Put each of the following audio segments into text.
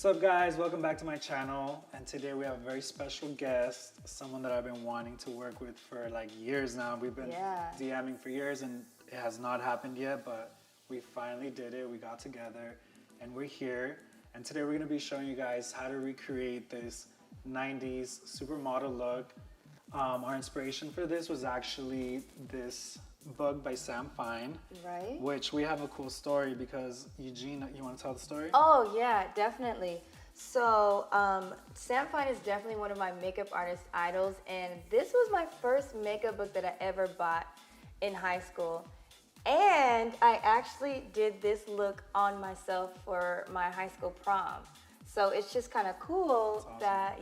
What's up guys, welcome back to my channel, and today we have a very special guest, someone that I've been wanting to work with for like years now. We've been DMing for years and it has not happened yet, but we finally did it. We got together and we're here, and today we're going to be showing you guys how to recreate this 90s supermodel look. Our inspiration for this was actually this book by Sam Fine, right? Which we have a cool story because Eugene, you want to tell the story? Oh yeah, definitely. So Sam Fine is definitely one of my makeup artist idols, and this was my first makeup book that I ever bought in high school. And I actually did this look on myself for my high school prom. So it's just kind of cool that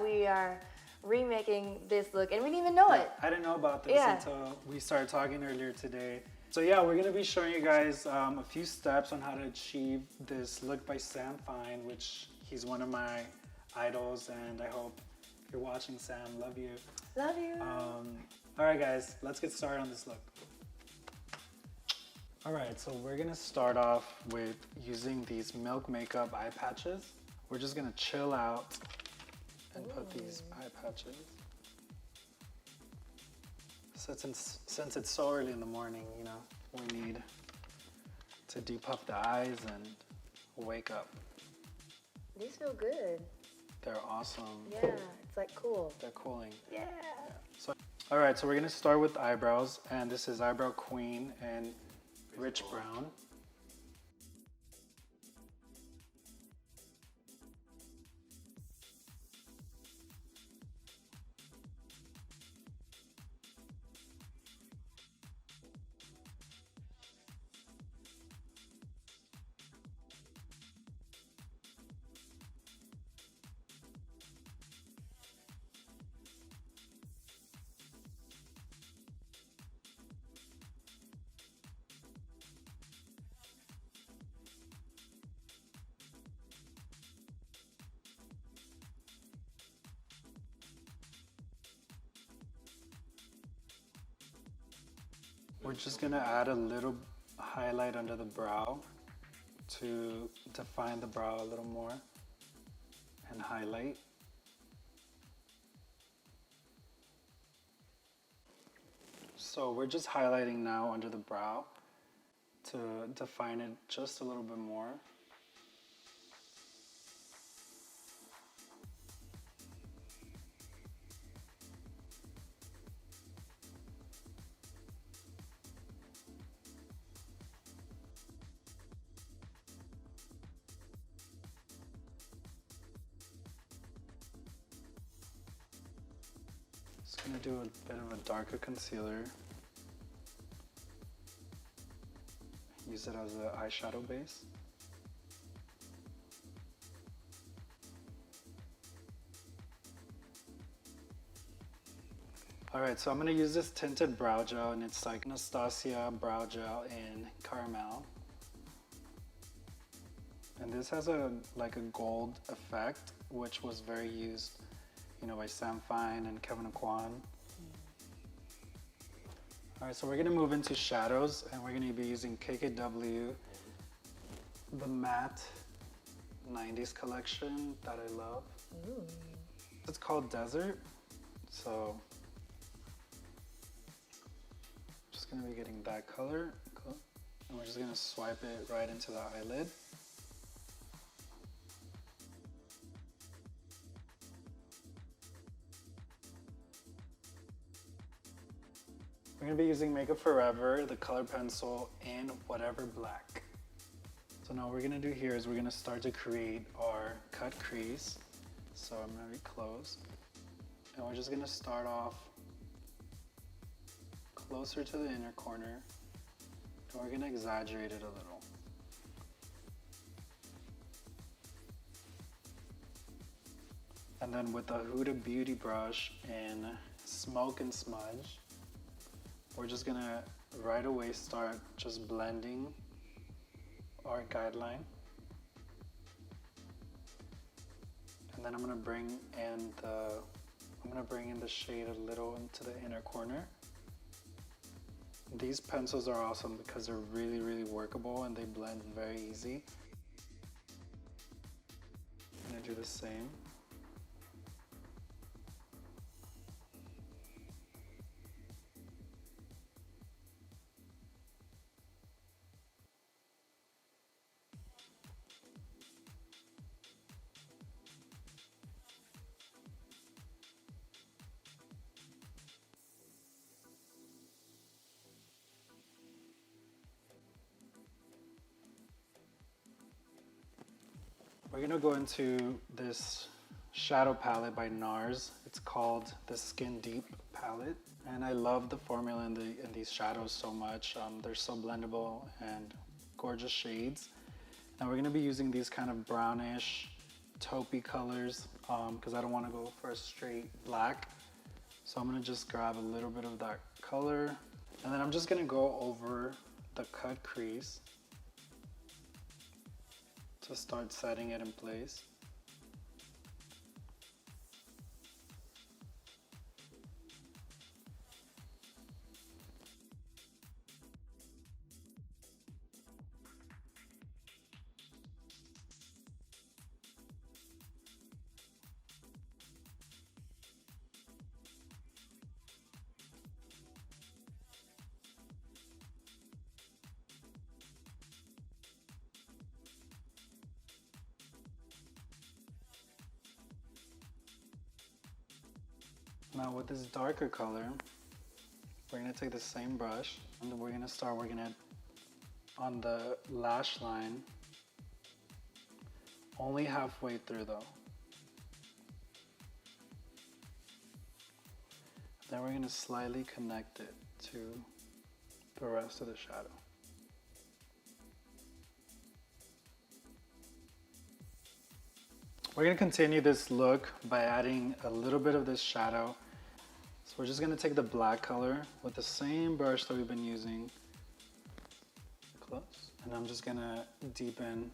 we are remaking this look, and we didn't even know it. I didn't know about this until we started talking earlier today. So yeah, we're gonna be showing you guys a few steps on how to achieve this look by Sam Fine, which he's one of my idols, and I hope you're watching, Sam. Love you. Love you. All right guys, let's get started on this look. All right, so we're gonna start off with using these Milk Makeup eye patches. We're just gonna chill out and put these eye patches. Since it's so early in the morning, you know, we need to depuff the eyes and wake up. These feel good. They're awesome. Yeah, it's like cool. They're cooling. Yeah. So, all right, so we're gonna start with eyebrows, and this is Eyebrow Queen and Rich Brown. We're just gonna add a little highlight under the brow to define the brow a little more and highlight. So we're just highlighting now under the brow to define it just a little bit more. Just gonna do a bit of a darker concealer. Use it as an eyeshadow base. Alright, so I'm gonna use this tinted brow gel, and it's like Anastasia brow gel in caramel. And this has a gold effect, which was very used, you know, by Sam Fine and Kevin Aquan. All right, so we're gonna move into shadows, and we're gonna be using KKW, the matte 90s collection that I love. Ooh. It's called Desert, so just gonna be getting that color, and we're just gonna swipe it right into the eyelid. We're gonna be using Makeup Forever, the color pencil, and Whatever Black. So now what we're gonna do here is we're gonna start to create our cut crease. So I'm gonna be close. And we're just gonna start off closer to the inner corner. And we're gonna exaggerate it a little. And then with the Huda Beauty brush in Smoke and Smudge, we're just gonna right away start just blending our guideline. And then I'm gonna bring in the shade a little into the inner corner. These pencils are awesome because they're really, really workable and they blend very easy. do the same. We're gonna go into this shadow palette by NARS. It's called the Skin Deep palette. And I love the formula in these shadows so much. They're so blendable and gorgeous shades. And we're gonna be using these kind of brownish, taupey colors because I don't wanna go for a straight black. So I'm gonna just grab a little bit of that color. And then I'm just gonna go over the cut crease to start setting it in place. Now with this darker color, we're gonna take the same brush and we're gonna start working it on the lash line, only halfway through though. Then we're gonna slightly connect it to the rest of the shadow. We're gonna continue this look by adding a little bit of this shadow. So we're just gonna take the black color with the same brush that we've been using. Close. And I'm just gonna deepen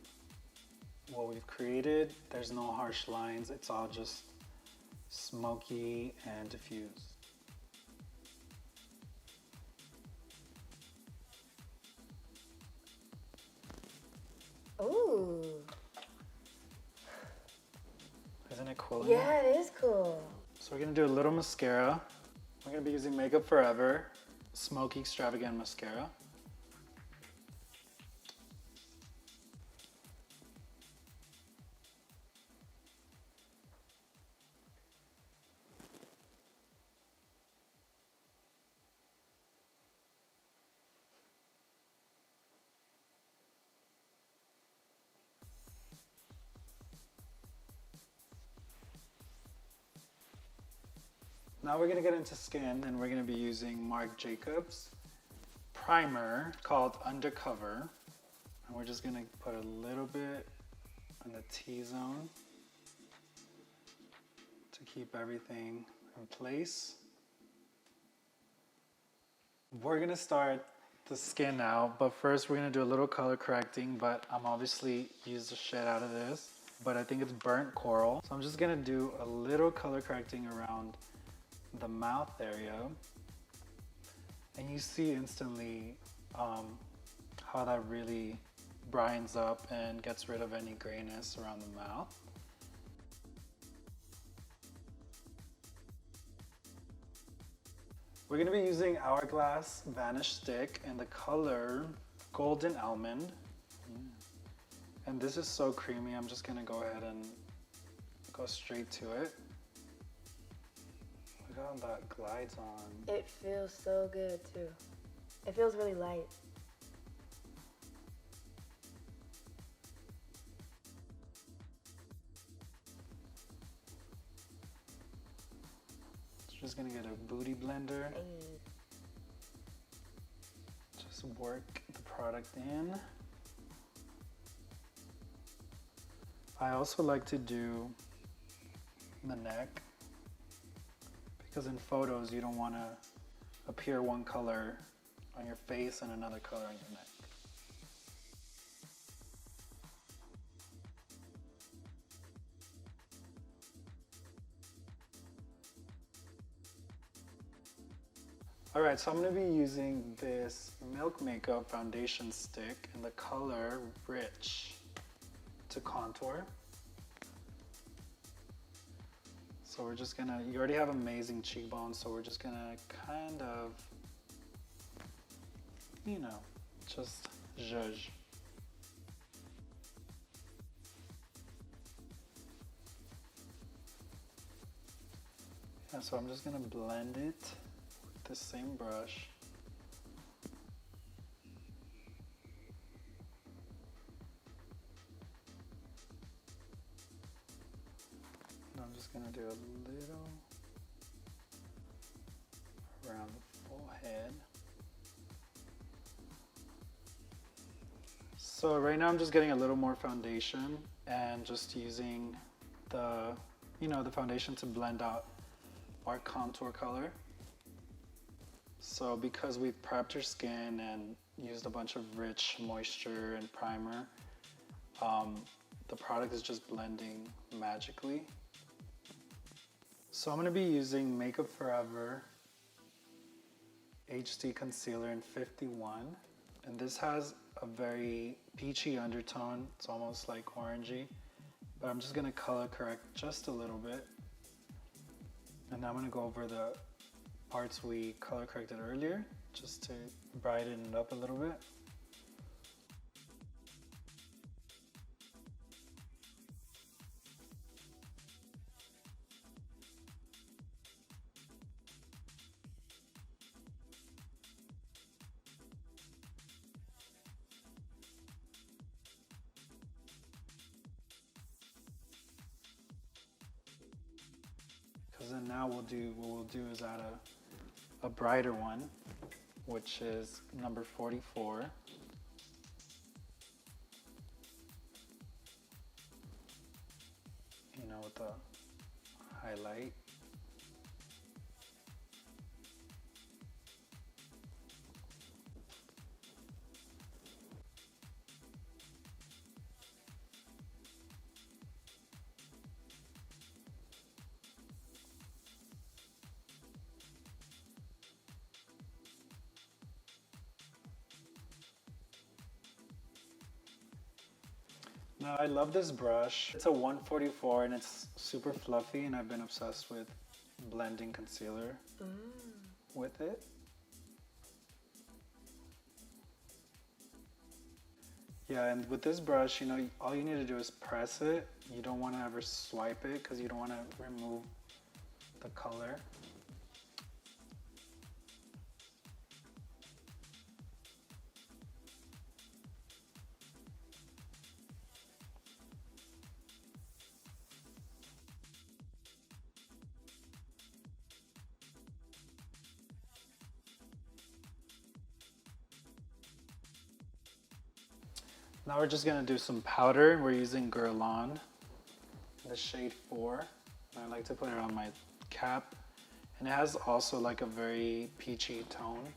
what we've created. There's no harsh lines. It's all just smoky and diffused. Ooh. Isn't it cool? Yeah, it is cool. So we're gonna do a little mascara. We're gonna be using Makeup Forever Smoky Extravagant Mascara. Now we're gonna get into skin and we're gonna be using Marc Jacobs primer called Undercover. And we're just gonna put a little bit on the T-zone to keep everything in place. We're gonna start the skin now, but first we're gonna do a little color correcting, but I'm obviously used the shit out of this, but I think it's burnt coral. So I'm just gonna do a little color correcting around the mouth area, and you see instantly how that really brightens up and gets rid of any grayness around the mouth. We're going to be using Hourglass Vanish Stick in the color Golden Almond. And this is so creamy, I'm just going to go ahead and go straight to it. Look how that glides on. It feels so good too. It feels really light. Just gonna get a booty blender. Just work the product in. I also like to do the neck, because in photos you don't want to appear one color on your face and another color on your neck. Alright, so I'm going to be using this Milk Makeup foundation stick in the color Rich to contour. So we're just gonna, you already have amazing cheekbones, so we're just gonna kind of, you know, just zhuzh. Yeah, so I'm just gonna blend it with the same brush. And I'm just gonna do a little around the forehead. So right now I'm just getting a little more foundation and just using the, you know, the foundation to blend out our contour color. So because we prepped your skin and used a bunch of rich moisture and primer, the product is just blending magically. So I'm gonna be using Makeup Forever HD Concealer in 51. And this has a very peachy undertone. It's almost like orangey, but I'm just gonna color correct just a little bit. And I'm gonna go over the parts we color corrected earlier, just to brighten it up a little bit. Because then now what we'll do is add a brighter one, which is number 44. You know, with the highlight. Now I love this brush. It's a 144 and it's super fluffy, and I've been obsessed with blending concealer with it. Yeah, and with this brush, you know, all you need to do is press it. You don't want to ever swipe it because you don't want to remove the color. Now we're just gonna do some powder. We're using Guerlain, the shade 4. I like to put it on my cap. And it has also like a very peachy tone.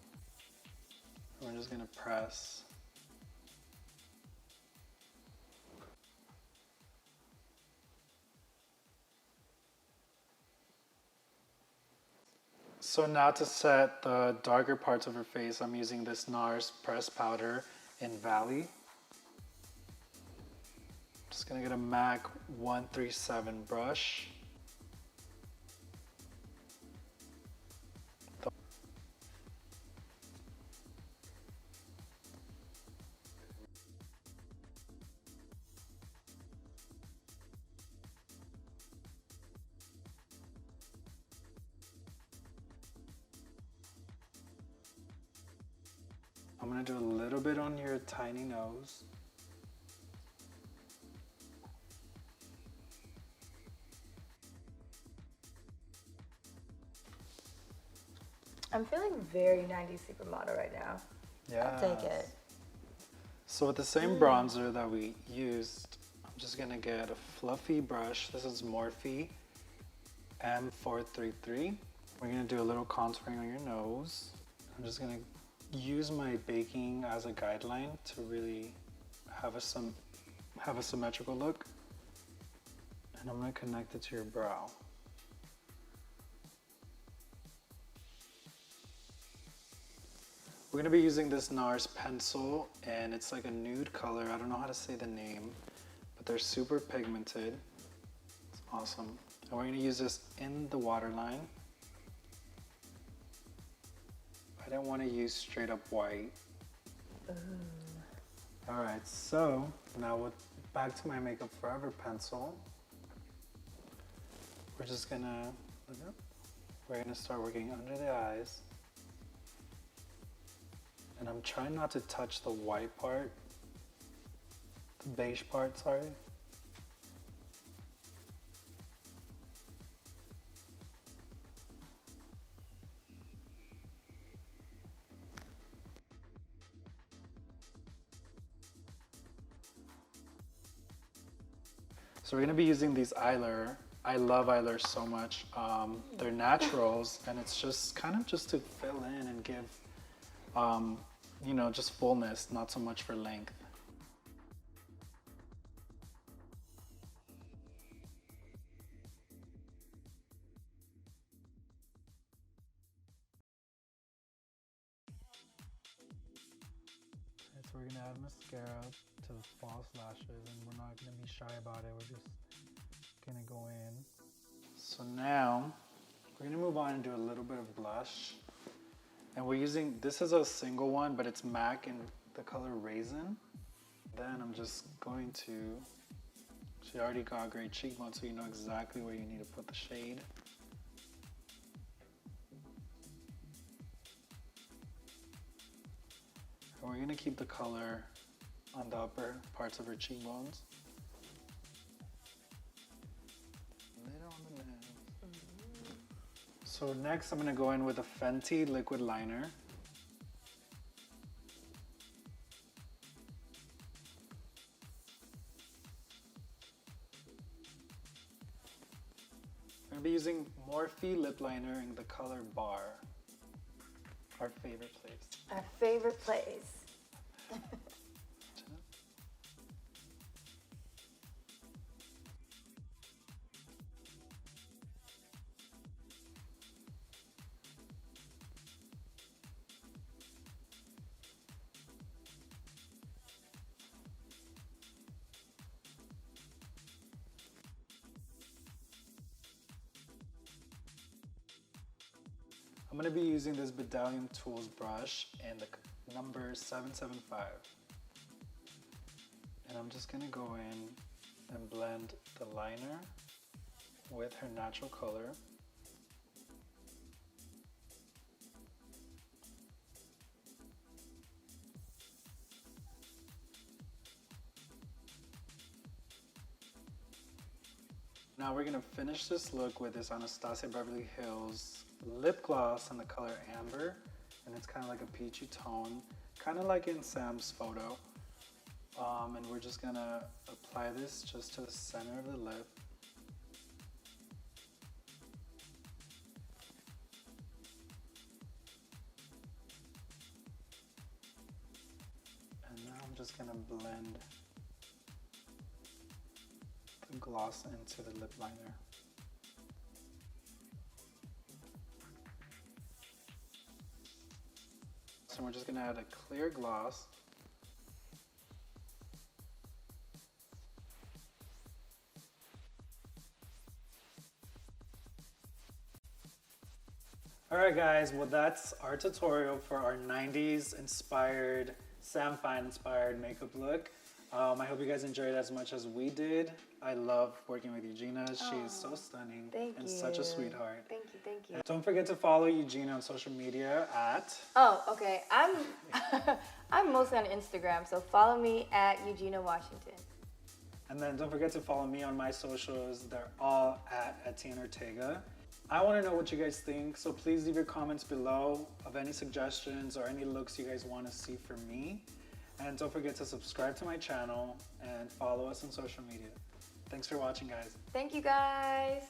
We're just gonna press. So now to set the darker parts of her face, I'm using this NARS pressed powder in Valley. Just gonna get a MAC 137 brush. I'm gonna do a little bit on your tiny nose. I'm feeling very 90s supermodel right now. Yeah. I'll take it. So with the same bronzer that we used, I'm just gonna get a fluffy brush. This is Morphe M433. We're gonna do a little contouring on your nose. I'm just gonna use my baking as a guideline to really have a symmetrical look. And I'm gonna connect it to your brow. We're gonna be using this NARS pencil, and it's like a nude color. I don't know how to say the name, but they're super pigmented. It's awesome. And we're gonna use this in the waterline. I don't wanna use straight up white. Ooh. All right, so now back to my Makeup Forever pencil. We're just gonna, look up. We're gonna start working under the eyes. And I'm trying not to touch the white part, the beige part, sorry. So we're gonna be using these eyeliner. I love eyeliner so much. They're naturals, and it's just kind of just to fill in and give, you know, just fullness, not so much for length. So we're gonna add mascara to the false lashes, and we're not gonna be shy about it. We're just gonna go in. So now we're gonna move on and do a little bit of blush. And we're using, this is a single one, but it's MAC in the color Raisin. Then I'm just going to, she already got great cheekbones, so you know exactly where you need to put the shade. And we're gonna keep the color on the upper parts of her cheekbones. So next I'm gonna go in with a Fenty liquid liner. I'm gonna be using Morphe lip liner in the color Bar. Our favorite place. Our favorite place. I'm going to be using this Bedallion Tools brush and the number 775. And I'm just going to go in and blend the liner with her natural color. Now we're going to finish this look with this Anastasia Beverly Hills lip gloss in the color Amber, and it's kind of like a peachy tone, kind of like in Sam's photo. And we're just gonna apply this just to the center of the lip. And now I'm just gonna blend the gloss into the lip liner. So we're just gonna add a clear gloss. Alright guys, well that's our tutorial for our 90s inspired, Sam Fine inspired makeup look. I hope you guys enjoyed it as much as we did. I love working with Eugenia. She is so stunning and such a sweetheart. Thank you, thank you. And don't forget to follow Eugenia on social media at... Oh, okay. I'm mostly on Instagram, so follow me at Eugenia Washington. And then don't forget to follow me on my socials. They're all at Etienne Ortega. I want to know what you guys think, so please leave your comments below of any suggestions or any looks you guys want to see from me. And don't forget to subscribe to my channel and follow us on social media. Thanks for watching, guys. Thank you, guys.